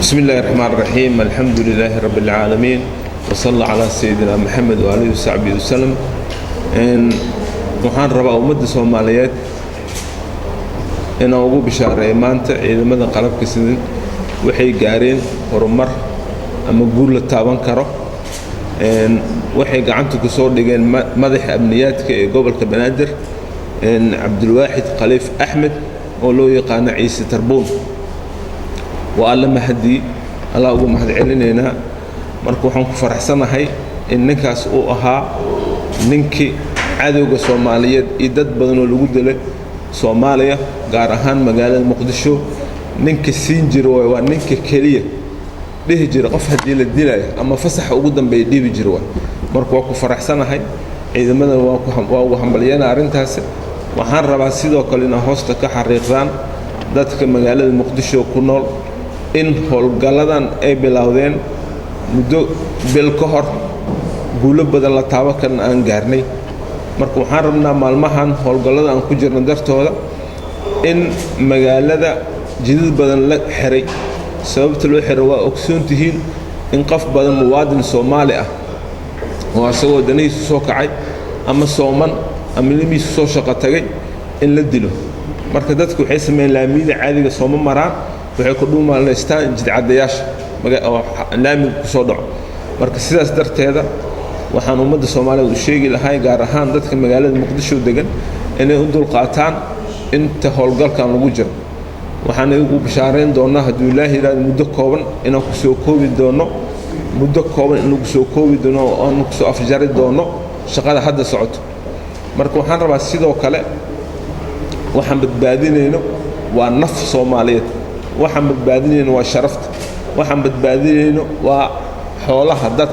بسم الله الرحمن الرحيم. الحمد لله رب العالمين وصلى على سيدنا محمد وآله وصحبه وسلم. waxaan rabaa ummadda Soomaaliyeed inaan ugu bishaareeyo maanta ciidamada qalabka sidan waxay gaareen horumar ama guul la taaban karo. waxay gacanta ku soo dhigeen madaxa amniyaadka ee gobolka Banaadir Cabdulwaahid Khaliif Axmed oo loo yaqaan Ciise Tarbuun. waa alla mahadi alla ugu mahad celinayna marka waxaan ku faraxsanahay in ninkaas uu ahaa ninkii cadowga Soomaaliyeed iyo dad badan oo lagu dilay Soomaaliya gaar ahaan magaalada Muqdisho ninka siin jiray waa ninka kaliya dhihi jiray qof hadii la dilay ama fasax ugu dambeeyay dhibi jiray marka waa ku faraxsanahay ciidamada waa ugu hambalyeena arintaas. waxaan rabaa sidoo kale in hoosta ka xariiqdaan dadka magaalada Muqdisho ku nool in howlgaladan ay bilowdeen muddo bil ka hor guulo badan la taaban kan aan gaarnay. marka waxaan rabnaa maalmahan howlgalada aan ku jirno dartooda in magaalada jidad badan la xiray. sababta loo xiray waa ogsoontihiin in qof badan muwaadin Soomaali ah oo asagoo danihiisa soo kacay ama sooman ama limiis soo shaqo tagay in la dilo. marka dadku waxay sameeyeen laamiyada caadiga sooma maraan waxay ku dhuumaaleystaan jidcadayaasha laamiga ku soo dhaco. marka sidaas darteeda waxaan ummadda Soomaaliyeed u sheegi lahay gaar ahaan dadka magaalada Muqdisho degan inay u dul qaataan inta howlgalkan lagu jiro. waxaan ugu bishaareyn doonaa haddii Ilaahay yiraahdo muddo kooban inaan ku soo koobi doono oo aan ku soo afjari doono shaqada hadda socoto. marka waxaan rabaa sidoo kale waxaan badbaadinayno waa naf Soomaaliyeed, waxaan badbaadinayno waa sharafta, waxaan badbaadinayno waa xoolaha dad